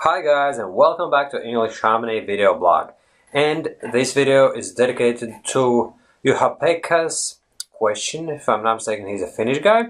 Hi guys, and welcome back to English Harmony video blog. And this video is dedicated to Juhapekka's question. If I'm not mistaken, he's a Finnish guy,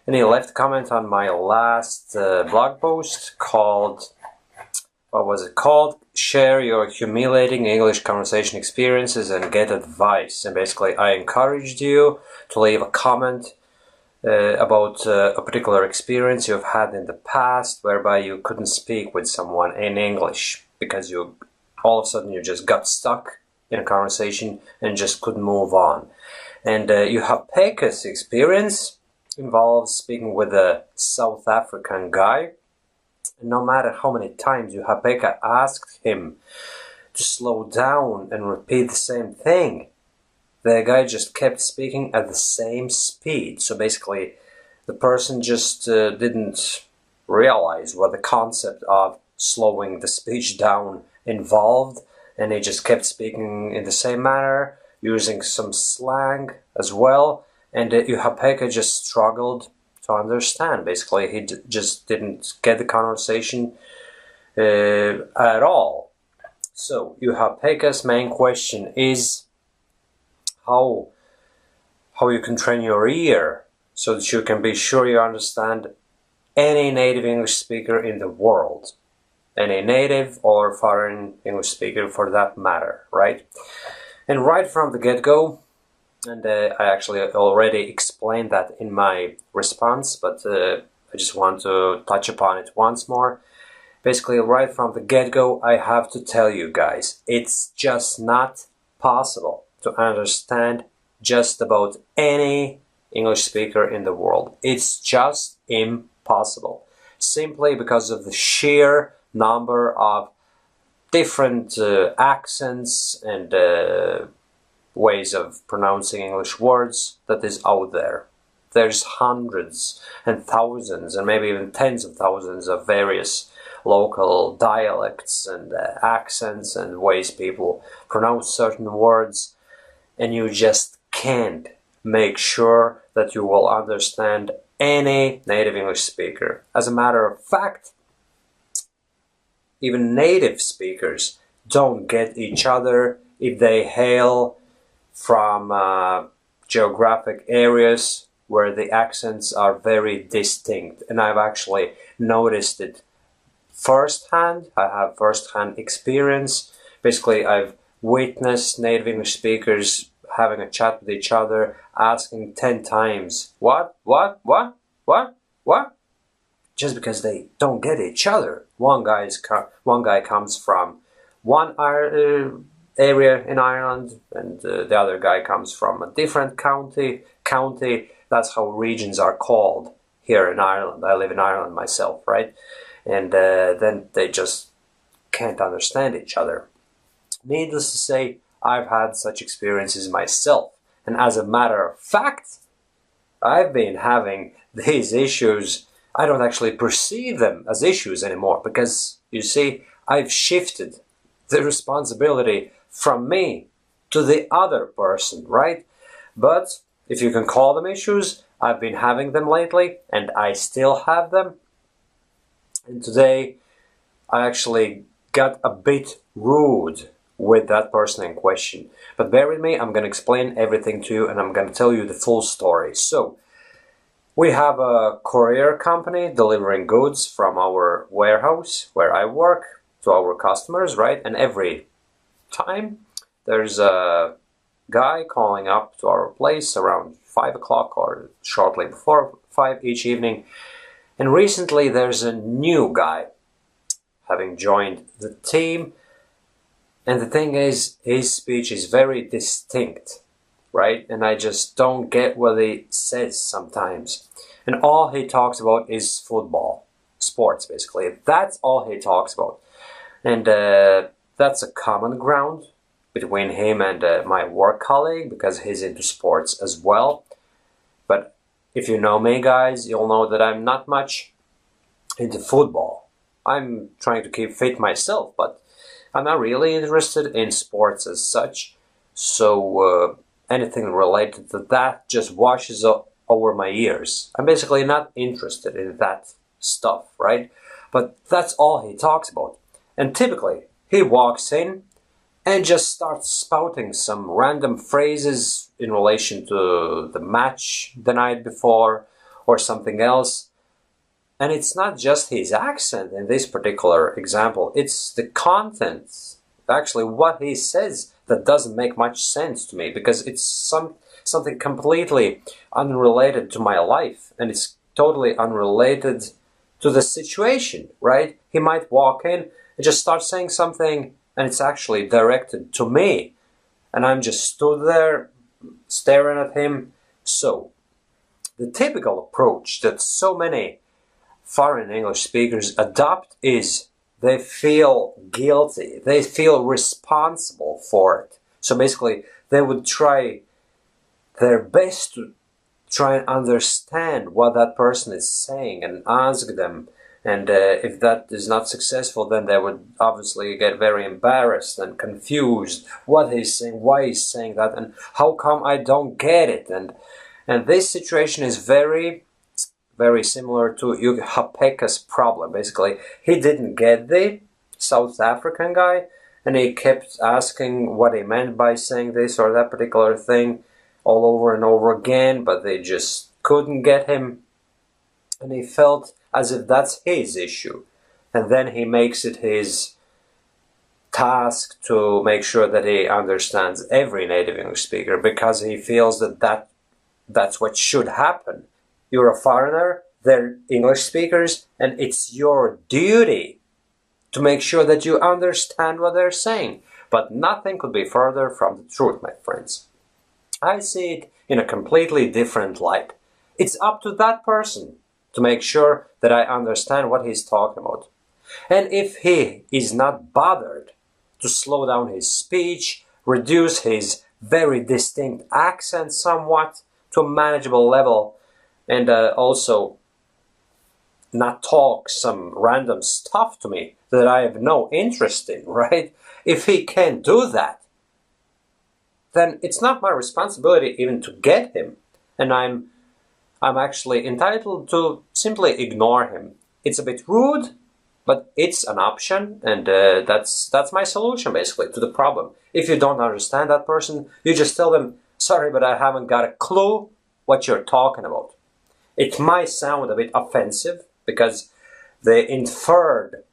and he left a comment on my last blog post called, what was it called? Share your humiliating English conversation experiences and get advice. And basically I encouraged you to leave a comment about a particular experience you've had in the past whereby you couldn't speak with someone in English because you all of a sudden you just got stuck in a conversation and just couldn't move on. And Juhapekka's experience involves speaking with a South African guy. No matter how many times Juhapekka asked him to slow down and repeat the same thing, the guy just kept speaking at the same speed. So basically, the person just didn't realize what the concept of slowing the speech down involved, and he just kept speaking in the same manner, using some slang as well, and Juhapekka just struggled to understand. Basically, he just didn't get the conversation at all. So, Juhapekka's main question is how you can train your ear so that you can be sure you understand any native English speaker in the world. Any native or foreign English speaker for that matter, right? And right from the get-go, and I actually already explained that in my response, but I just want to touch upon it once more. Basically, right from the get-go, I have to tell you guys, it's just not possible to understand just about any English speaker in the world. It's just impossible. Simply because of the sheer number of different accents and ways of pronouncing English words that is out there. There's hundreds and thousands and maybe even tens of thousands of various local dialects and accents and ways people pronounce certain words, and you just can't make sure that you will understand any native English speaker. As a matter of fact, even native speakers don't get each other if they hail from geographic areas where the accents are very distinct. And I've actually noticed it firsthand. I have firsthand experience. Basically, I've witnessed native English speakers having a chat with each other, asking 10 times, what, just because they don't get each other. One guy comes from one area in Ireland, and the other guy comes from a different county. That's how regions are called here in Ireland. I live in Ireland myself, right? And then they just can't understand each other. Needless to say, I've had such experiences myself, and as a matter of fact, I've been having these issues. I don't actually perceive them as issues anymore, because, you see, I've shifted the responsibility from me to the other person, right? But if you can call them issues, I've been having them lately, and I still have them. And today, I actually got a bit rude with that person in question. But bear with me, I'm going to explain everything to you, and I'm going to tell you the full story. So, we have a courier company delivering goods from our warehouse where I work to our customers, right? And every time there's a guy calling up to our place around 5 o'clock or shortly before 5 each evening. And recently there's a new guy having joined the team. And the thing is, his speech is very distinct, right? And I just don't get what he says sometimes. And all he talks about is football, sports basically. That's all he talks about. And that's a common ground between him and my work colleague, because he's into sports as well. But if you know me, guys, you'll know that I'm not much into football. I'm trying to keep fit myself, but I'm not really interested in sports as such, so anything related to that just washes over my ears. I'm basically not interested in that stuff, right? But that's all he talks about. And typically, he walks in and just starts spouting some random phrases in relation to the match the night before or something else. And it's not just his accent in this particular example, it's the content, actually what he says, that doesn't make much sense to me, because it's something completely unrelated to my life, and it's totally unrelated to the situation, right? He might walk in and just start saying something, and it's actually directed to me, and I'm just stood there staring at him. So the typical approach that so many foreign English speakers adopt is they feel guilty, they feel responsible for it. So basically, they would try their best to try and understand what that person is saying and ask them. And if that is not successful, then they would obviously get very embarrassed and confused. What he's saying, why he's saying that, and how come I don't get it? And this situation is very similar to Juhapekka's problem. Basically, he didn't get the South African guy, and he kept asking what he meant by saying this or that particular thing all over and over again, but they just couldn't get him, and he felt as if that's his issue. And then he makes it his task to make sure that he understands every native English speaker, because he feels that's what should happen. You're a foreigner, they're English speakers, and it's your duty to make sure that you understand what they're saying. But nothing could be further from the truth, my friends. I see it in a completely different light. It's up to that person to make sure that I understand what he's talking about. And if he is not bothered to slow down his speech, reduce his very distinct accent somewhat to a manageable level, and also not talk some random stuff to me that I have no interest in, right? If he can't do that, then it's not my responsibility even to get him, and I'm actually entitled to simply ignore him. It's a bit rude, but it's an option, and that's my solution basically to the problem. If you don't understand that person, you just tell them, sorry, but I haven't got a clue what you're talking about. It might sound a bit offensive, because the inferred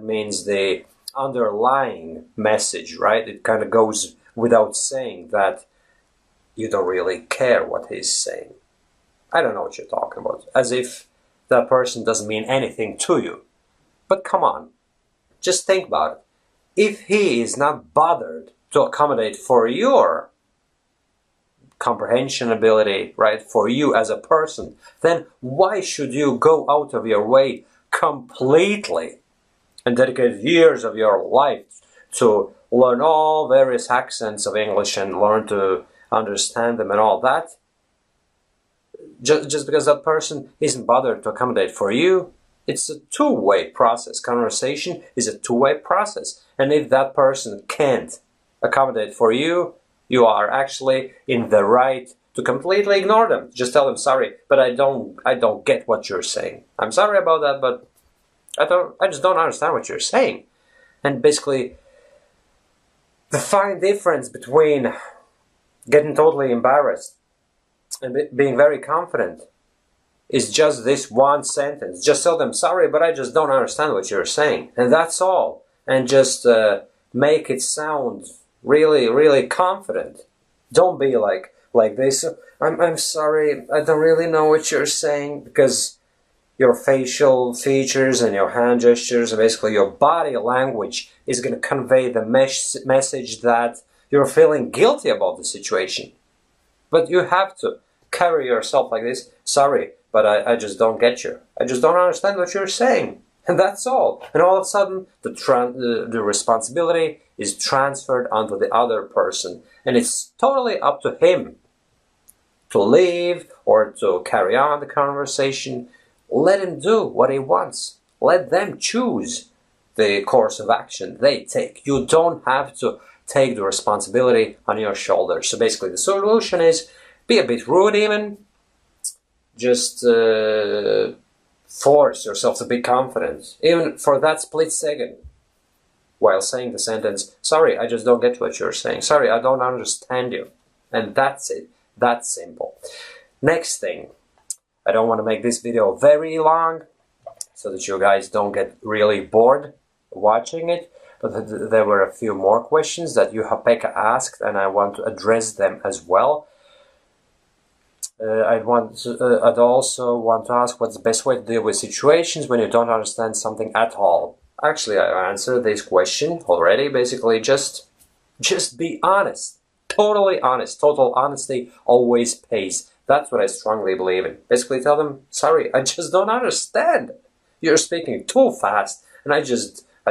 means the underlying message, right? It kind of goes without saying that you don't really care what he's saying. I don't know what you're talking about. As if that person doesn't mean anything to you. But come on, just think about it. If he is not bothered to accommodate for your comprehension ability, right, for you as a person, then why should you go out of your way completely and dedicate years of your life to learn all various accents of English and learn to understand them and all that? Just because that person isn't bothered to accommodate for you. It's a two-way process. Conversation is a two-way process. And if that person can't accommodate for you, you are actually in the right to completely ignore them. Just tell them, sorry, but I don't get what you're saying. I'm sorry about that, but I just don't understand what you're saying. And basically, the fine difference between getting totally embarrassed and being very confident is just this one sentence. Just tell them, sorry, but I just don't understand what you're saying. And that's all. And just make it sound really, really confident. Don't be like this. I'm sorry, I don't really know what you're saying, because your facial features and your hand gestures and basically your body language is going to convey the message that you're feeling guilty about the situation. But you have to carry yourself like this. Sorry, but I just don't get you. I just don't understand what you're saying. And that's all. And all of a sudden, the responsibility is transferred onto the other person. And it's totally up to him to leave or to carry on the conversation. Let him do what he wants. Let them choose the course of action they take. You don't have to take the responsibility on your shoulders. So basically, the solution is be a bit rude even. Just force yourself to be confident, even for that split second. while saying the sentence, sorry, I just don't get what you're saying. Sorry, I don't understand you. And that's it. That's simple. Next thing, I don't want to make this video very long so that you guys don't get really bored watching it, but there were a few more questions that Juhapekka asked, and I want to address them as well. I'd also want to ask what's the best way to deal with situations when you don't understand something at all. Actually, I answered this question already. Basically, just be honest. Totally honest. Total honesty always pays. That's what I strongly believe in. Basically, tell them, sorry, I just don't understand. You're speaking too fast, and I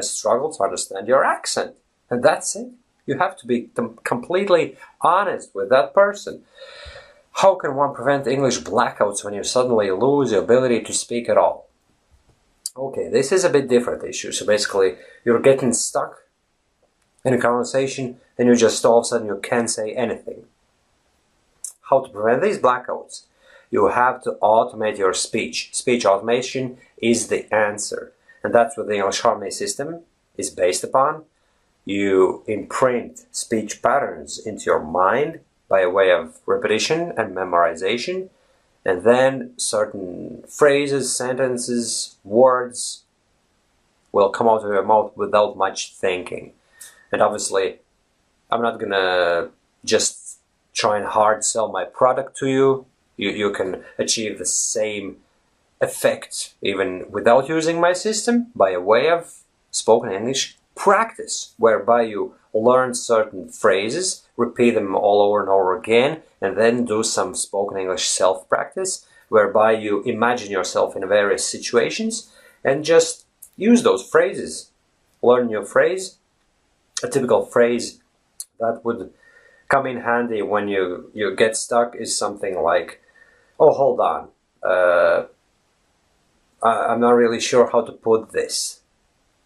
struggle to understand your accent. And that's it. You have to be completely honest with that person. How can one prevent English blackouts when you suddenly lose the ability to speak at all? Okay, this is a bit different issue. So basically, you're getting stuck in a conversation and you just all of a sudden you can't say anything. How to prevent these blackouts? You have to automate your speech. Speech automation is the answer. And that's what the English Harmony system is based upon. You imprint speech patterns into your mind by way of repetition and memorization, and then certain phrases, sentences, words will come out of your mouth without much thinking. And obviously, I'm not gonna just try and hard sell my product to you. You can achieve the same effect even without using my system by way of spoken English practice, whereby you learn certain phrases, repeat them all over and over again, and then do some spoken English self-practice, whereby you imagine yourself in various situations and just use those phrases. Learn your phrase. A typical phrase that would come in handy when you get stuck is something like, oh, hold on, I'm not really sure how to put this,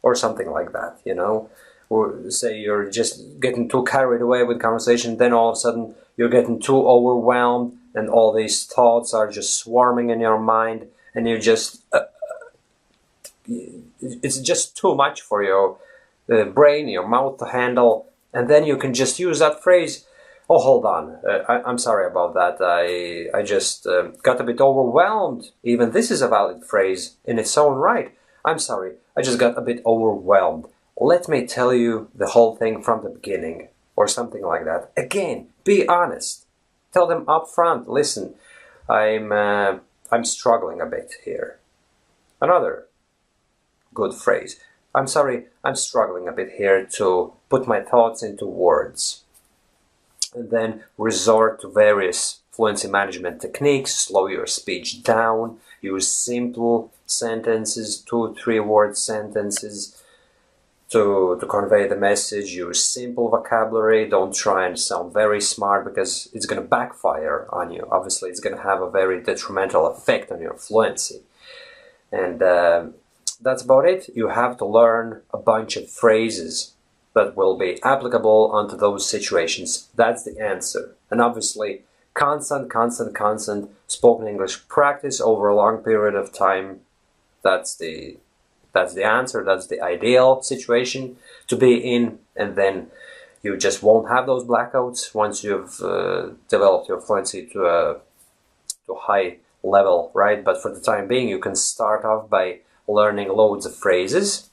or something like that, you know. Or say you're just getting too carried away with conversation, then all of a sudden you're getting too overwhelmed and all these thoughts are just swarming in your mind, and you just it's just too much for your brain, your mouth to handle, and then you can just use that phrase, oh, hold on, I'm sorry about that, I just got a bit overwhelmed. Even this is a valid phrase in its own right. I'm sorry, I just got a bit overwhelmed. Let me tell you the whole thing from the beginning, or something like that. Again, be honest. Tell them up front, listen, I'm struggling a bit here. Another good phrase. I'm sorry, I'm struggling a bit here to put my thoughts into words. And then resort to various fluency management techniques, slow your speech down, use simple sentences, 2-3 word sentences to convey the message, use simple vocabulary, don't try and sound very smart because it's going to backfire on you. Obviously, it's going to have a very detrimental effect on your fluency. And that's about it. You have to learn a bunch of phrases that will be applicable onto those situations. That's the answer. And obviously, constant spoken English practice over a long period of time. That's the answer. That's the ideal situation to be in. And then you just won't have those blackouts once you've developed your fluency to a high level, right? But for the time being, you can start off by learning loads of phrases.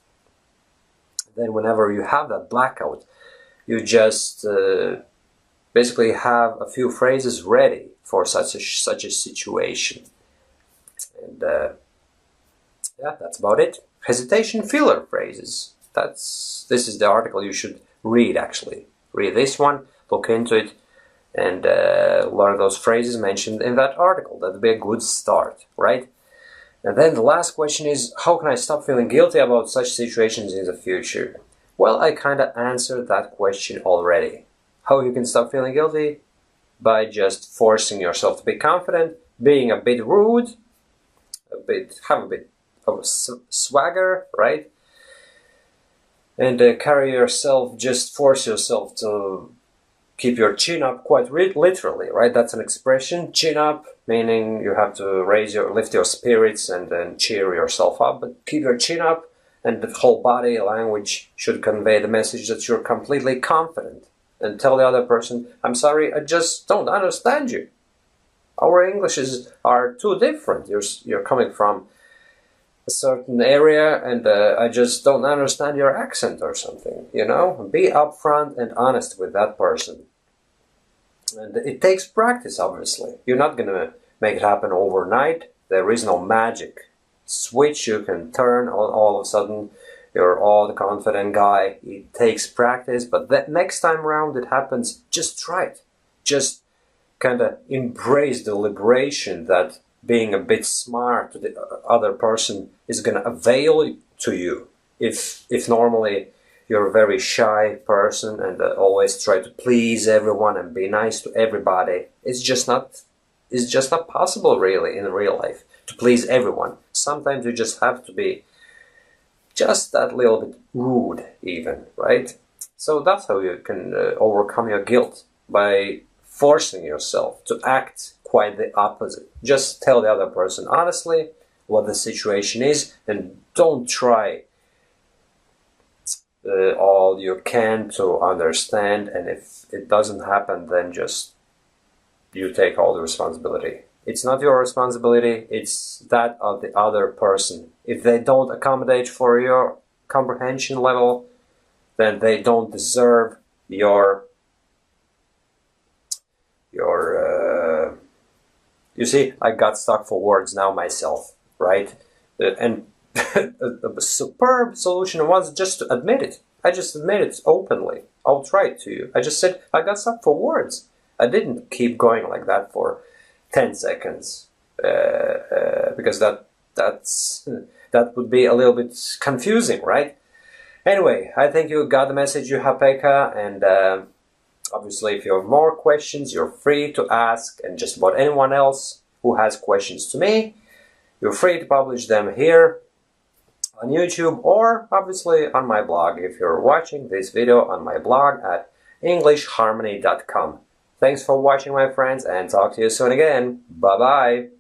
Then whenever you have that blackout, you just basically have a few phrases ready for such a situation. And yeah, that's about it. Hesitation filler phrases. This is the article you should read, actually. Read this one, look into it, and learn those phrases mentioned in that article. That'd be a good start, right? And then the last question is, how can I stop feeling guilty about such situations in the future? Well, I kind of answered that question already. How you can stop feeling guilty? By just forcing yourself to be confident, being a bit rude, have a bit of swagger, right? And carry yourself, just force yourself to keep your chin up quite literally, right? That's an expression, chin up, meaning you have to lift your spirits and cheer yourself up, but keep your chin up and the whole body language should convey the message that you're completely confident, and tell the other person, I'm sorry, I just don't understand you. Our Englishes are too different. You're coming from a certain area, and I just don't understand your accent or something, you know? Be upfront and honest with that person. And it takes practice, obviously. You're not going to make it happen overnight. There is no magic switch you can turn all of a sudden. You're all the confident guy. It takes practice, but that next time around it happens, just try it. Just kind of embrace the liberation that being a bit smart to the other person is going to avail to you. If normally you're a very shy person and always try to please everyone and be nice to everybody, it's just not possible really in real life to please everyone. Sometimes you just have to be just that little bit rude even, right? So that's how you can overcome your guilt, by forcing yourself to act quite the opposite. Just tell the other person honestly what the situation is, and don't try all you can to understand, and if it doesn't happen, then just you take all the responsibility. It's not your responsibility, it's that of the other person. If they don't accommodate for your comprehension level, then they don't deserve your you see, I got stuck for words now myself, right? And a superb solution was just to admit it. I just admit it openly, outright to you. I just said, I got stuck for words. I didn't keep going like that for 10 seconds, because that would be a little bit confusing, right? Anyway, I think you got the message, Juhapekka, and obviously if you have more questions, you're free to ask, and just about anyone else who has questions to me, you're free to publish them here on YouTube, or obviously on my blog if you're watching this video on my blog at englishharmony.com. Thanks for watching, my friends, and talk to you soon again. Bye-bye.